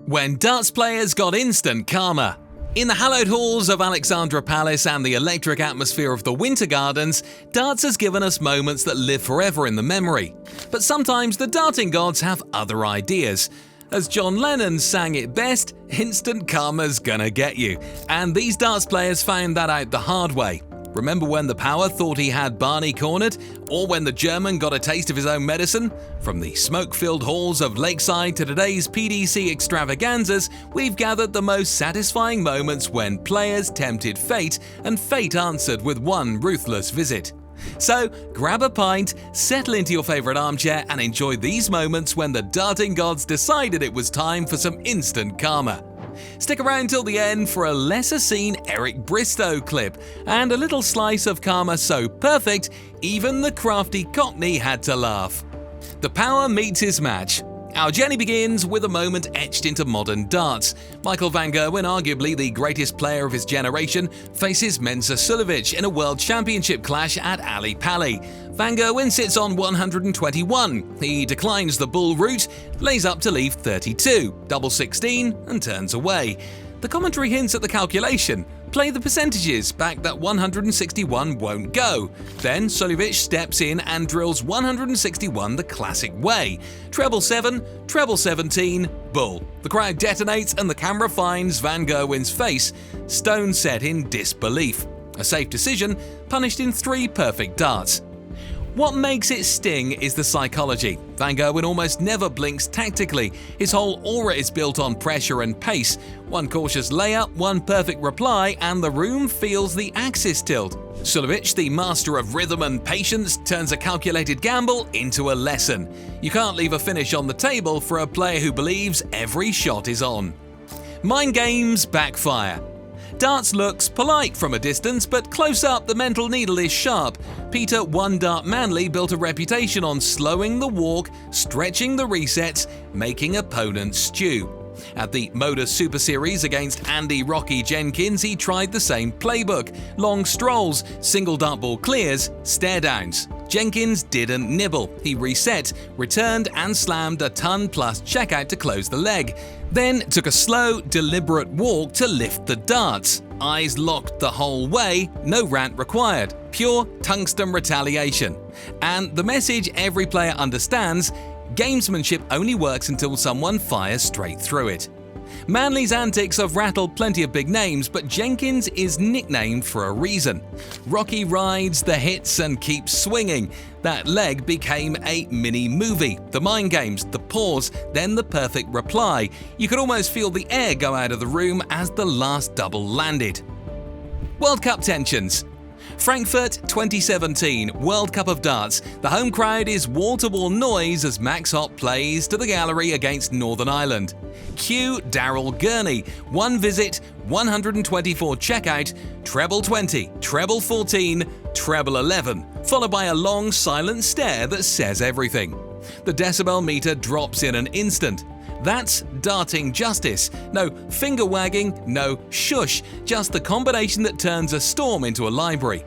When darts players got instant karma. In the hallowed halls of Alexandra Palace and the electric atmosphere of the Winter Gardens, darts has given us moments that live forever in the memory. But sometimes the darting gods have other ideas. As John Lennon sang it best, instant karma's gonna get you. And these darts players found that out the hard way. Remember when the Power thought he had Barney cornered? Or when the German got a taste of his own medicine? From the smoke-filled halls of Lakeside to today's PDC extravaganzas, we've gathered the most satisfying moments when players tempted fate and fate answered with one ruthless visit. So, grab a pint, settle into your favourite armchair and enjoy these moments when the darting gods decided it was time for some instant karma. Stick around till the end for a lesser-seen Eric Bristow clip and a little slice of karma so perfect, even the crafty Cockney had to laugh. The Power meets his match. Our journey begins with a moment etched into modern darts. Michael van Gerwen, arguably the greatest player of his generation, faces Mensur Suljović in a World Championship clash at Ali Pali. Van Gerwen sits on 121. He declines the bull route, lays up to leave 32, double 16 and turns away. The commentary hints at the calculation. Play the percentages back that 161 won't go. Then Suljović steps in and drills 161 the classic way. Treble 7, treble 17, bull. The crowd detonates and the camera finds Van Gerwen's face, stone set in disbelief. A safe decision, punished in 3 perfect darts. What makes it sting is the psychology. Van Gerwen almost never blinks tactically. His whole aura is built on pressure and pace. One cautious layup, one perfect reply, and the room feels the axis tilt. Suljović, the master of rhythm and patience, turns a calculated gamble into a lesson. You can't leave a finish on the table for a player who believes every shot is on. Mind games backfire. Darts looks polite from a distance, but close up the mental needle is sharp. Peter One Dart Manley built a reputation on slowing the walk, stretching the resets, making opponents stew. At the Modus Super Series against Andy Rocky Jenkins, he tried the same playbook. Long strolls, single dart ball clears, stare downs. Jenkins didn't nibble. He reset, returned and slammed a ton-plus checkout to close the leg. Then took a slow, deliberate walk to lift the darts. Eyes locked the whole way, no rant required. Pure tungsten retaliation. And the message every player understands: gamesmanship only works until someone fires straight through it. Manley's antics have rattled plenty of big names, but Jenkins is nicknamed for a reason. Rocky rides the hits and keeps swinging. That leg became a mini-movie. The mind games, the pause, then the perfect reply. You could almost feel the air go out of the room as the last double landed. World Cup tensions. Frankfurt 2017 World Cup of Darts. The home crowd is wall-to-wall noise as Max Hopp plays to the gallery against Northern Ireland. Cue Daryl Gurney. One visit, 124 checkout, treble 20, treble 14, treble 11, followed by a long silent stare that says everything. The decibel meter drops in an instant. That's darting justice. No finger wagging, no shush, just the combination that turns a storm into a library.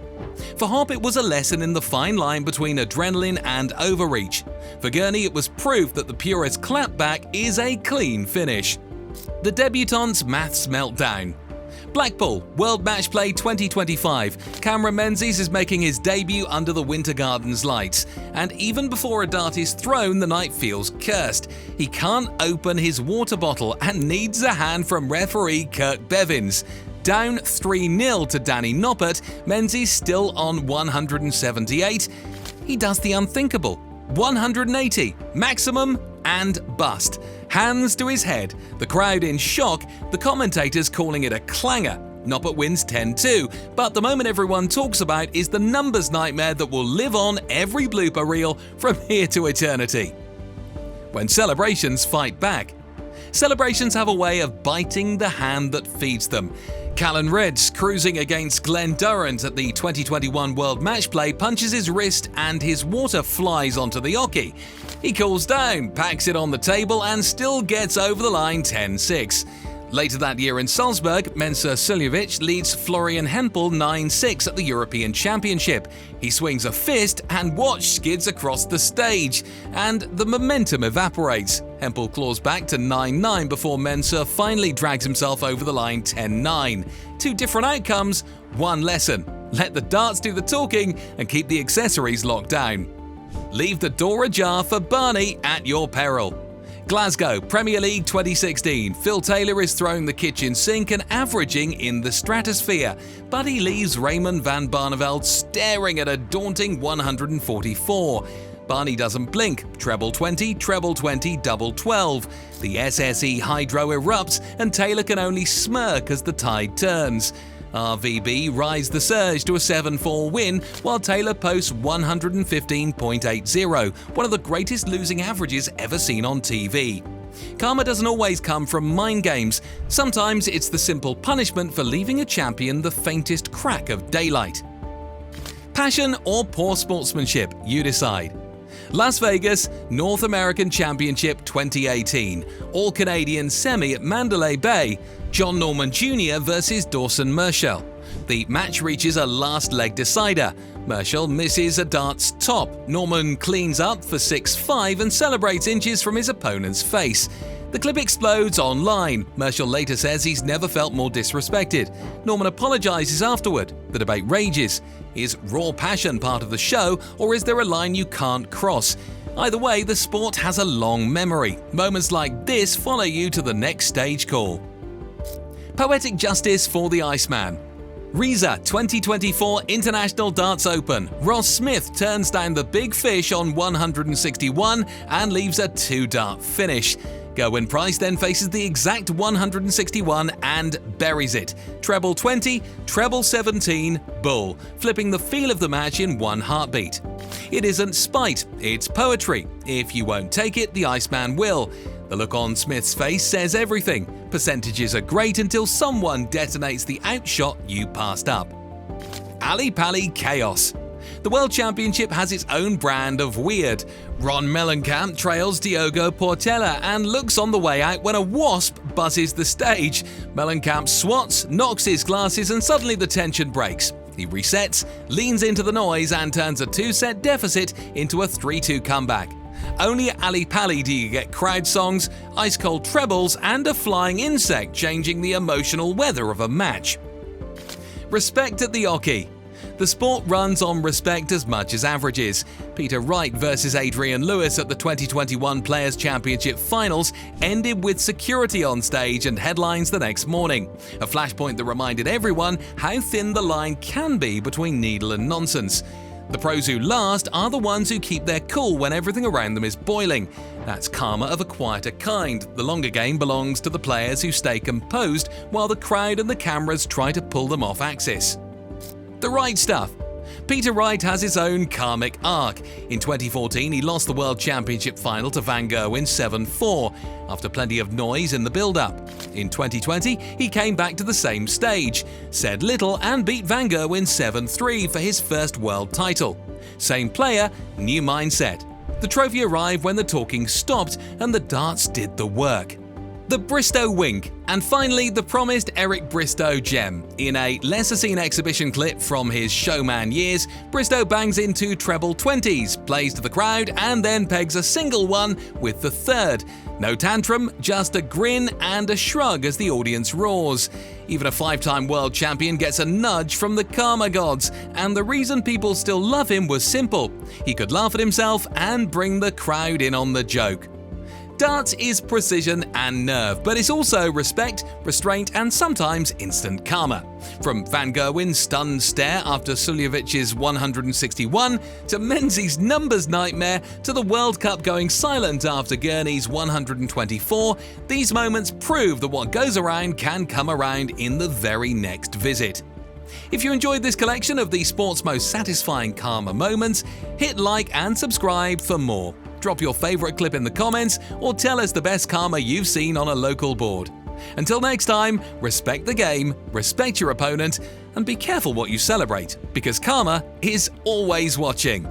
For Hopp, it was a lesson in the fine line between adrenaline and overreach. For Gurney, it was proof that the purist clapback is a clean finish. The debutante's maths meltdown. Blackpool, World Match Play 2025. Cameron Menzies is making his debut under the Winter Gardens lights. And even before a dart is thrown, the night feels cursed. He can't open his water bottle and needs a hand from referee Kirk Bevins. Down 3-0 to Danny Noppert, Menzies still on 178. He does the unthinkable. 180, maximum and bust. Hands to his head, the crowd in shock, the commentators calling it a clanger. Noppert wins 10-2, but the moment everyone talks about is the numbers nightmare that will live on every blooper reel from here to eternity. When celebrations fight back. Celebrations have a way of biting the hand that feeds them. Callan Reds, cruising against Glenn Durrant at the 2021 World Match Play, punches his wrist and his water flies onto the oche. He cools down, packs it on the table and still gets over the line 10-6. Later that year in Salzburg, Mensur Suljović leads Florian Hempel 9-6 at the European Championship. He swings a fist and watch skids across the stage, and the momentum evaporates. Hempel claws back to 9-9 before Mensur finally drags himself over the line 10-9. Two different outcomes, one lesson. Let the darts do the talking and keep the accessories locked down. Leave the door ajar for Barney at your peril. Glasgow, Premier League 2016. Phil Taylor is throwing the kitchen sink and averaging in the stratosphere, but he leaves Raymond van Barneveld staring at a daunting 144. Barney doesn't blink. Treble 20, treble 20, double 12. The SSE hydro erupts and Taylor can only smirk as the tide turns. RVB rise the surge to a 7-4 win, while Taylor posts 115.80, one of the greatest losing averages ever seen on TV. Karma doesn't always come from mind games. Sometimes it's the simple punishment for leaving a champion the faintest crack of daylight. Passion or poor sportsmanship, you decide. Las Vegas, North American Championship 2018. All-Canadian semi at Mandalay Bay. John Norman Jr. versus Dawson Merschel. The match reaches a last leg decider. Merschel misses a dart's top. Norman cleans up for 6-5 and celebrates inches from his opponent's face. The clip explodes online. Merschel later says he's never felt more disrespected. Norman apologizes afterward. The debate rages. Is raw passion part of the show, or is there a line you can't cross? Either way, the sport has a long memory. Moments like this follow you to the next stage call. Poetic justice for the Iceman. Riesa 2024 International Darts Open. Ross Smith turns down the big fish on 161 and leaves a 2-dart finish. Gerwen Price then faces the exact 161 and buries it. Treble 20, treble 17, bull, flipping the feel of the match in one heartbeat. It isn't spite, it's poetry. If you won't take it, the Iceman will. The look on Smith's face says everything. Percentages are great until someone detonates the outshot you passed up. Ali Pali Chaos. The World Championship has its own brand of weird. Ron Mellencamp trails Diogo Portela and looks on the way out when a wasp buzzes the stage. Mellencamp swats, knocks his glasses, and suddenly the tension breaks. He resets, leans into the noise, and turns a 2-set deficit into a 3-2 comeback. Only at Ali Pali do you get crowd songs, ice-cold trebles, and a flying insect changing the emotional weather of a match. Respect at the oche. The sport runs on respect as much as averages. Peter Wright versus Adrian Lewis at the 2021 Players' Championship Finals ended with security on stage and headlines the next morning. A flashpoint that reminded everyone how thin the line can be between needle and nonsense. The pros who last are the ones who keep their cool when everything around them is boiling. That's karma of a quieter kind. The longer game belongs to the players who stay composed while the crowd and the cameras try to pull them off axis. The right stuff. Peter Wright has his own karmic arc. In 2014, he lost the World Championship final to Van Gerwen 7-4, after plenty of noise in the build-up. In 2020, he came back to the same stage, said little, and beat Van Gerwen 7-3 for his first world title. Same player, new mindset. The trophy arrived when the talking stopped and the darts did the work. The Bristow Wink, and finally the promised Eric Bristow gem. In a lesser-seen exhibition clip from his showman years, Bristow bangs into treble 20s, plays to the crowd, and then pegs a single one with the third. No tantrum, just a grin and a shrug as the audience roars. Even a 5-time world champion gets a nudge from the karma gods, and the reason people still love him was simple. He could laugh at himself and bring the crowd in on the joke. Darts is precision and nerve, but it's also respect, restraint, and sometimes instant karma. From Van Gerwen's stunned stare after Suljović's 161, to Menzies' numbers nightmare, to the World Cup going silent after Gurney's 124, these moments prove that what goes around can come around in the very next visit. If you enjoyed this collection of the sport's most satisfying karma moments, hit like and subscribe for more. Drop your favorite clip in the comments or tell us the best karma you've seen on a local board. Until next time, respect the game, respect your opponent, and be careful what you celebrate, because karma is always watching.